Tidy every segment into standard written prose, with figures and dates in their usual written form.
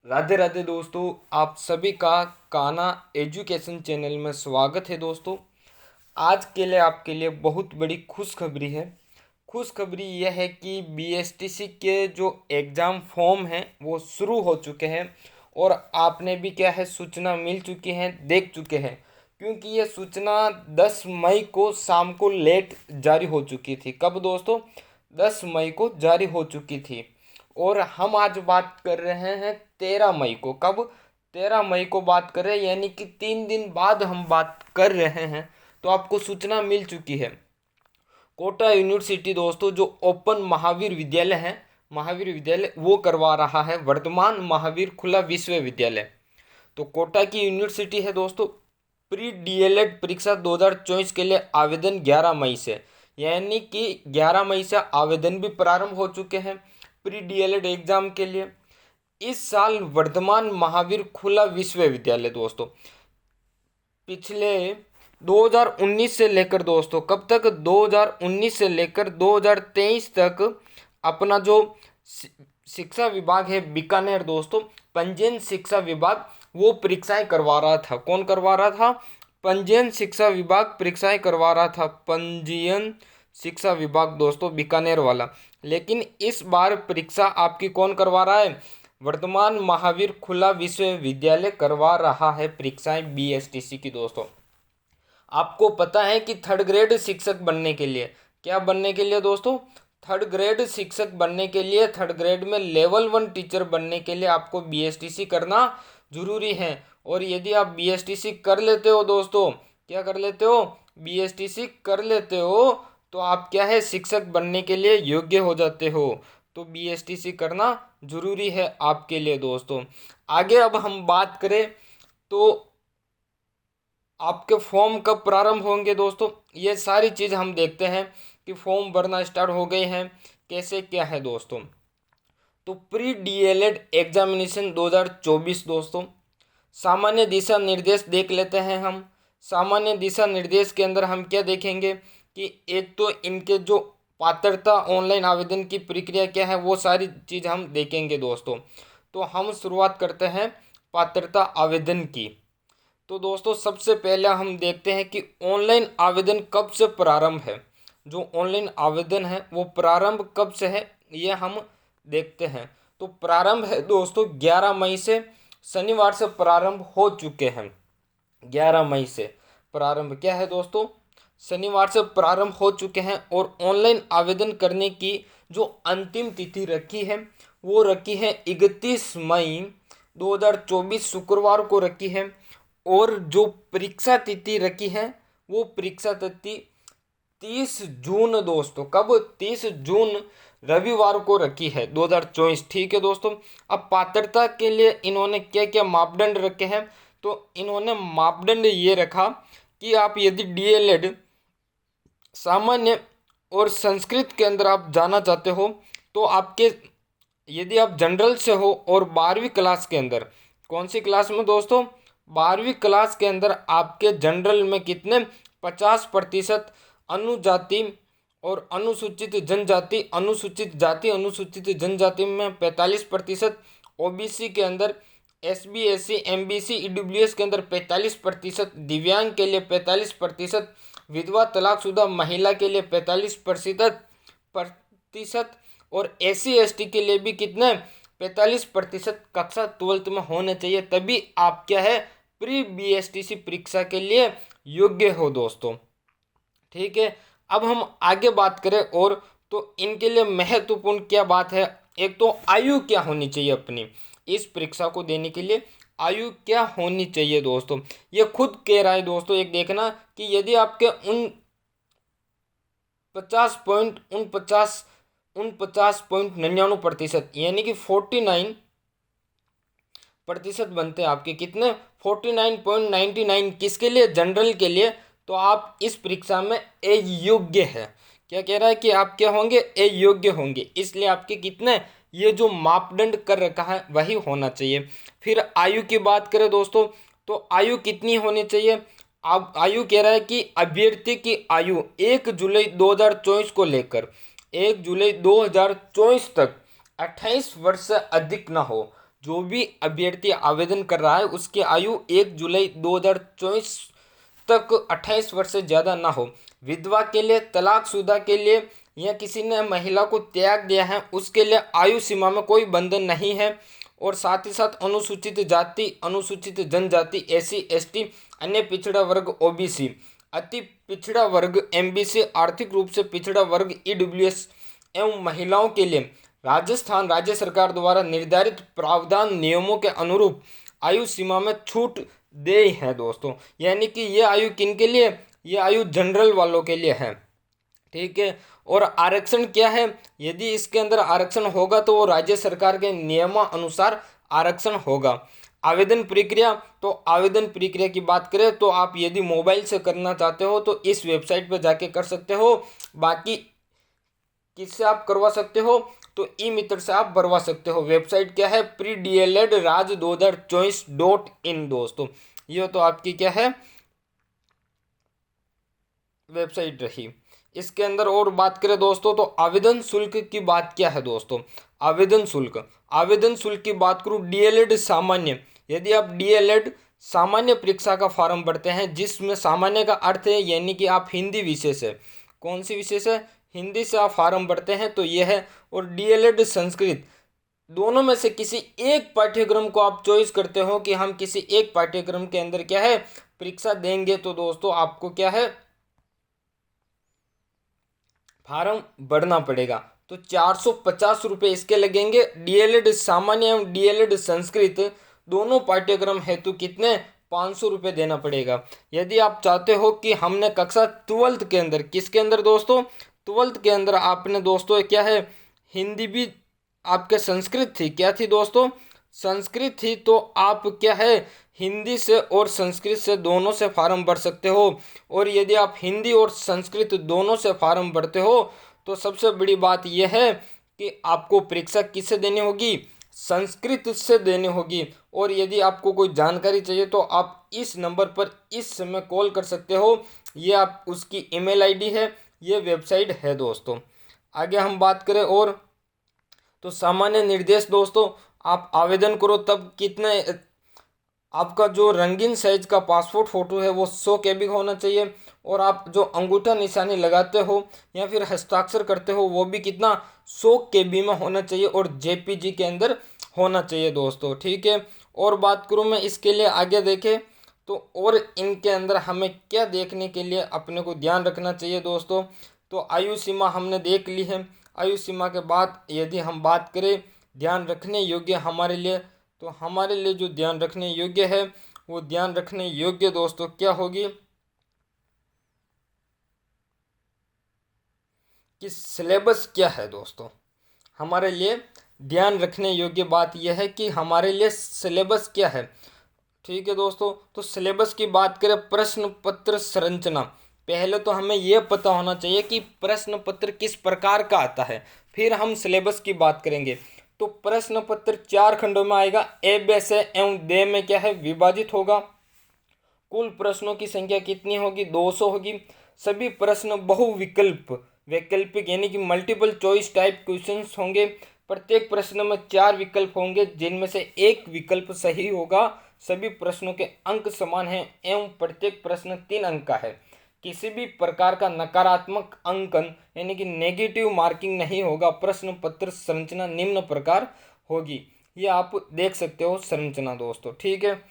राधे राधे दोस्तों, आप सभी का काना एजुकेशन चैनल में स्वागत है। दोस्तों, आज के लिए आपके लिए बहुत बड़ी खुशखबरी है। खुशखबरी यह है कि बीएसटीसी के जो एग्ज़ाम फॉर्म हैं वो शुरू हो चुके हैं और आपने भी क्या है सूचना मिल चुकी है, देख चुके हैं, क्योंकि ये सूचना 10 मई को शाम को लेट जारी हो चुकी थी। कब दोस्तों? 10 मई को जारी हो चुकी थी। और हम आज बात कर रहे हैं 13 मई को। कब? 13 मई को बात कर रहे हैं, यानी कि 3 दिन बाद हम बात कर रहे हैं। तो आपको सूचना मिल चुकी है। कोटा यूनिवर्सिटी दोस्तों, जो ओपन महावीर विद्यालय है, महावीर विद्यालय वो करवा रहा है वर्धमान महावीर खुला विश्वविद्यालय। तो कोटा की यूनिवर्सिटी है दोस्तों। प्री डीएलएड परीक्षा 2024 के लिए आवेदन 11 मई से, यानी कि 11 मई से आवेदन भी प्रारंभ हो चुके हैं प्री डीएलएड एग्जाम के लिए। इस साल वर्धमान महावीर खुला विश्वविद्यालय दोस्तों पिछले 2019 से लेकर दोस्तों कब तक? 2019 से लेकर 2023 तक अपना जो शिक्षा विभाग है बीकानेर दोस्तों, पंजीयन शिक्षा विभाग वो परीक्षाएं करवा रहा था। कौन करवा रहा था? पंजीयन शिक्षा विभाग परीक्षाएं करवा रहा था। पंजीयन शिक्षा विभाग दोस्तों बीकानेर वाला। लेकिन इस बार परीक्षा आपकी कौन करवा रहा है? वर्धमान महावीर खुला विश्वविद्यालय करवा रहा है परीक्षाएं बीएसटीसी की दोस्तों। आपको पता है कि थर्ड ग्रेड शिक्षक बनने के लिए, क्या बनने के लिए दोस्तों? थर्ड ग्रेड शिक्षक बनने के लिए, थर्ड ग्रेड में लेवल 1 टीचर बनने के लिए आपको बीएसटीसी करना जरूरी है। और यदि आप बीएसटीसी कर लेते हो दोस्तों, क्या कर लेते हो? बीएसटीसी कर लेते हो तो आप क्या है शिक्षक बनने के लिए योग्य हो जाते हो। तो बीएसटीसी करना जरूरी है आपके लिए दोस्तों। आगे अब हम बात करें तो आपके फॉर्म कब प्रारंभ होंगे दोस्तों, ये सारी चीज़ हम देखते हैं कि फॉर्म भरना स्टार्ट हो गए हैं, कैसे क्या है दोस्तों। तो प्री डीएलएड एग्जामिनेशन 2024 दोस्तों, सामान्य दिशा निर्देश देख लेते हैं हम। सामान्य दिशा निर्देश के अंदर हम क्या देखेंगे कि एक तो इनके जो पात्रता ऑनलाइन आवेदन की प्रक्रिया क्या है वो सारी चीज़ हम देखेंगे दोस्तों। तो हम शुरुआत करते हैं पात्रता आवेदन की। तो दोस्तों सबसे पहले हम देखते हैं कि ऑनलाइन आवेदन कब से प्रारंभ है। जो ऑनलाइन आवेदन है वो प्रारंभ कब से है ये हम देखते हैं। तो प्रारंभ है दोस्तों 11 मई से, शनिवार से प्रारंभ हो चुके हैं। 11 मई से प्रारंभ क्या है दोस्तों? शनिवार से प्रारंभ हो चुके हैं। और ऑनलाइन आवेदन करने की जो अंतिम तिथि रखी है वो रखी है 31 मई 2024 शुक्रवार को रखी है। और जो परीक्षा तिथि रखी है वो परीक्षा तिथि 30 जून दोस्तों, कब? 30 जून रविवार को रखी है 2024। ठीक है दोस्तों। अब पात्रता के लिए इन्होंने क्या क्या मापदंड रखे हैं? तो इन्होंने मापदंड ये रखा कि आप यदि डीएलएड सामान्य और संस्कृत के अंदर आप जाना चाहते हो तो आपके, यदि आप जनरल से हो और 12वीं क्लास के अंदर, कौन सी क्लास में दोस्तों? 12वीं क्लास के अंदर आपके जनरल में कितने 50% अनुजाति और अनुसूचित जनजाति, अनुसूचित जाति अनुसूचित जनजाति में 45%, ओबीसी के अंदर एसबी एससी एमबीसी ईडब्ल्यूएस के अंदर 45%, दिव्यांग के लिए 45%, विधवा तलाकशुदा महिला के लिए 45% और एससी एसटी के लिए भी कितने 45% कक्षा 12th में होने चाहिए, तभी आप क्या है प्री बीएसटीसी परीक्षा के लिए योग्य हो दोस्तों। ठीक है। अब हम आगे बात करें और तो इनके लिए महत्वपूर्ण क्या बात है? एक तो आयु क्या होनी चाहिए अपनी इस परीक्षा को देने के लिए, आयु क्या होनी चाहिए दोस्तों, ये खुद कह रहा है दोस्तों। एक देखना कि यदि आपके 49.99% यानी कि 49% बनते हैं आपके, कितने 49.99 किसके लिए? जनरल के लिए। तो आप इस परीक्षा में अयोग्य है। क्या कह रहा है कि आप क्या होंगे? अयोग्य होंगे। इसलिए आपके कितने, ये जो मापदंड कर रखा है वही होना चाहिए। फिर आयु की बात करें दोस्तों तो आयु कितनी होनी चाहिए? अब आयु कह रहा है कि अभ्यर्थी की आयु 1 जुलाई 2024 को लेकर 1 जुलाई 2024 तक 28 वर्ष से अधिक ना हो। जो भी अभ्यर्थी आवेदन कर रहा है उसकी आयु 1 जुलाई 2024 तक 28 वर्ष से ज़्यादा ना हो। विधवा के लिए, तलाकशुदा के लिए या किसी ने महिला को त्याग दिया है उसके लिए आयु सीमा में कोई बंधन नहीं है। और साथ ही साथ अनुसूचित जाति, अनुसूचित जनजाति, एससी एसटी, अन्य पिछड़ा वर्ग ओबीसी, अति पिछड़ा वर्ग एमबीसी, आर्थिक रूप से पिछड़ा वर्ग ईडब्ल्यूएस एवं महिलाओं के लिए राजस्थान राज्य सरकार द्वारा निर्धारित प्रावधान नियमों के अनुरूप आयु सीमा में छूट दे है दोस्तों। यानी कि ये आयु किन के लिए, ये आयु जनरल वालों के लिए है, ठीक है। और आरक्षण क्या है, यदि इसके अंदर आरक्षण होगा तो वो राज्य सरकार के नियमानुसार आरक्षण होगा। आवेदन प्रक्रिया, तो आवेदन प्रक्रिया की बात करें तो आप यदि मोबाइल से करना चाहते हो तो इस वेबसाइट पर जाके कर सकते हो। बाकी किससे आप करवा सकते हो, तो ई मित्र से आप भरवा सकते हो। वेबसाइट क्या है, PreDLED-raj2024.in दोस्तों। ये तो आपकी क्या है, वेबसाइट रही। इसके अंदर और बात करें दोस्तों तो आवेदन शुल्क की बात क्या है दोस्तों। आवेदन शुल्क, आवेदन शुल्क की बात करूँ, डीएलएड सामान्य, यदि आप डीएलएड सामान्य परीक्षा का फॉर्म भरते हैं, जिसमें सामान्य का अर्थ है यानी कि आप हिंदी विषय से, कौन सी विषय से, हिंदी से आप फॉर्म भरते हैं तो यह है। और डीएलएड संस्कृत, दोनों में से किसी एक पाठ्यक्रम को आप चॉइस करते हो कि हम किसी एक पाठ्यक्रम के अंदर क्या है परीक्षा देंगे, तो दोस्तों आपको क्या है फार्म भरना पड़ेगा। तो 450 रुपये इसके लगेंगे। डीएलएड सामान्य एवं डीएलएड संस्कृत दोनों पाठ्यक्रम हेतु कितने, 500 रुपये देना पड़ेगा। यदि आप चाहते हो कि हमने कक्षा 12th के अंदर, किसके अंदर दोस्तों, 12th के अंदर आपने दोस्तों क्या है हिंदी भी आपके संस्कृत थी, क्या थी दोस्तों, संस्कृत थी, तो आप क्या है हिंदी से और संस्कृत से दोनों से फार्म भर सकते हो। और यदि आप हिंदी और संस्कृत दोनों से फार्म भरते हो तो सबसे बड़ी बात यह है कि आपको परीक्षा किससे देनी होगी, संस्कृत से देनी होगी। और यदि आपको कोई जानकारी चाहिए तो आप इस नंबर पर इस समय कॉल कर सकते हो। ये आप उसकी ईमेल आईडी है, ये वेबसाइट है दोस्तों। आगे हम बात करें और तो सामान्य निर्देश दोस्तों, आप आवेदन करो तब कितने, आपका जो रंगीन साइज का पासपोर्ट फोटो है वो 100 KB का होना चाहिए। और आप जो अंगूठा निशानी लगाते हो या फिर हस्ताक्षर करते हो वो भी कितना 100 KB में होना चाहिए और जेपीजी के अंदर होना चाहिए दोस्तों, ठीक है। और बात करूँ मैं इसके लिए आगे देखें तो और इनके अंदर हमें क्या देखने के लिए अपने को ध्यान रखना चाहिए दोस्तों। तो आयु सीमा हमने देख ली है। आयु सीमा के बाद यदि हम बात करें ध्यान रखने योग्य हमारे लिए, तो हमारे लिए जो ध्यान रखने योग्य है वो ध्यान रखने योग्य दोस्तों क्या होगी कि सिलेबस क्या है दोस्तों। हमारे लिए ध्यान रखने योग्य बात यह है कि हमारे लिए सिलेबस क्या है, ठीक है दोस्तों। तो सिलेबस की बात करें, प्रश्न पत्र संरचना, पहले तो हमें यह पता होना चाहिए कि प्रश्न पत्र किस प्रकार का आता है, फिर हम सिलेबस की बात करेंगे। तो प्रश्न पत्र 4 खंडों में आएगा, ए बे से एवं दे में क्या है विभाजित होगा। कुल प्रश्नों की संख्या कितनी होगी, 200 होगी। सभी प्रश्न बहुविकल्प, वैकल्पिक यानी कि मल्टीपल चॉइस टाइप क्वेश्चंस होंगे। प्रत्येक प्रश्न में 4 विकल्प होंगे जिनमें से एक विकल्प सही होगा। सभी प्रश्नों के अंक समान हैं एवं प्रत्येक प्रश्न 3 अंक का है। किसी भी प्रकार का नकारात्मक अंकन यानी कि नेगेटिव मार्किंग नहीं होगा। प्रश्न पत्र संरचना निम्न प्रकार होगी, ये आप देख सकते हो संरचना दोस्तों, ठीक है।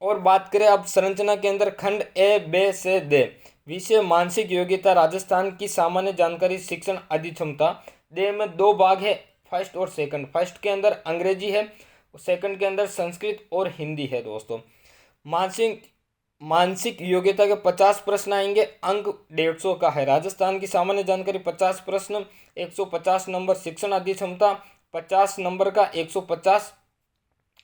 और बात करें अब संरचना के अंदर, खंड ए बे से दे, विषय मानसिक योग्यता, राजस्थान की सामान्य जानकारी, शिक्षण अधिक्षमता। दे में 2 भाग है, फर्स्ट और सेकंड। फर्स्ट के अंदर अंग्रेजी है, सेकंड के अंदर संस्कृत और हिंदी है दोस्तों। मानसिक योग्यता के 50 प्रश्न आएंगे, अंक 150 का है। राजस्थान की सामान्य जानकारी 50 प्रश्न, 150 नंबर। शिक्षण अधिक्षमता 50 नंबर का 150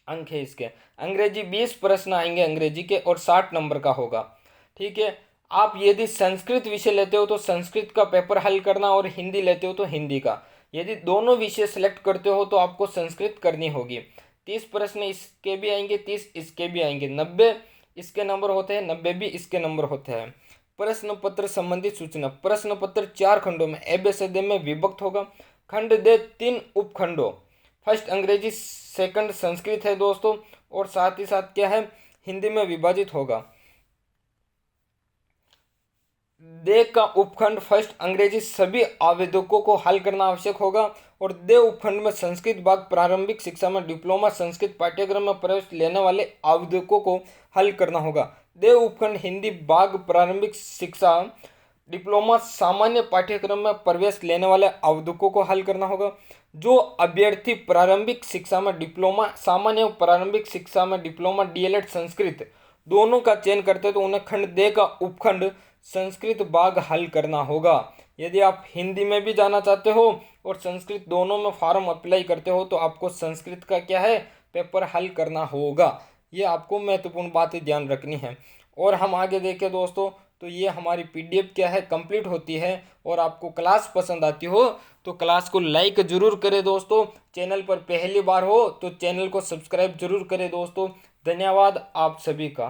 अंक है इसके। अंग्रेजी 20 प्रश्न आएंगे अंग्रेजी के और 60 नंबर का होगा, ठीक है। आप यदि संस्कृत विषय लेते हो तो संस्कृत का पेपर हल करना और हिंदी लेते हो तो हिंदी का। यदि दोनों विषय सेलेक्ट करते हो तो आपको संस्कृत करनी होगी। 30 प्रश्न इसके भी आएंगे, 30 इसके भी आएंगे, 90 इसके नंबर होते हैं, 90 भी इसके नंबर होते हैं। प्रश्न पत्र संबंधित सूचना, प्रश्न पत्र 4 खंडों में ए बे से दे में विभक्त होगा। खंड दे 3 उपखंडों फर्स्ट अंग्रेजी, सेकंड संस्कृत है दोस्तों, और साथ ही साथ क्या है, हिंदी में विभाजित होगा। दे का उपखंड फर्स्ट अंग्रेजी सभी आवेदकों को हल करना आवश्यक होगा, और दे उपखंड में संस्कृत भाग प्रारंभिक शिक्षा में डिप्लोमा संस्कृत पाठ्यक्रम में प्रवेश लेने वाले आवेदकों को हल करना होगा। दे उपखंड हिंदी भाग प्रारंभिक शिक्षा डिप्लोमा सामान्य पाठ्यक्रम में प्रवेश लेने वाले आवेदकों को हल करना होगा। जो अभ्यर्थी प्रारंभिक शिक्षा में डिप्लोमा सामान्य प्रारंभिक शिक्षा में डिप्लोमा डीएलएड संस्कृत दोनों का चयन करते हैं तो उन्हें खंड दे का उपखंड संस्कृत भाग हल करना होगा। यदि आप हिंदी में भी जाना चाहते हो और संस्कृत दोनों में फॉर्म अप्लाई करते हो तो आपको संस्कृत का क्या है, पेपर हल करना होगा। ये आपको महत्वपूर्ण बातें ध्यान रखनी है। और हम आगे देखें दोस्तों, तो ये हमारी पीडीएफ क्या है, कंप्लीट होती है। और आपको क्लास पसंद आती हो तो क्लास को लाइक जरूर करें दोस्तों। चैनल पर पहली बार हो तो चैनल को सब्सक्राइब जरूर करें दोस्तों। धन्यवाद आप सभी का।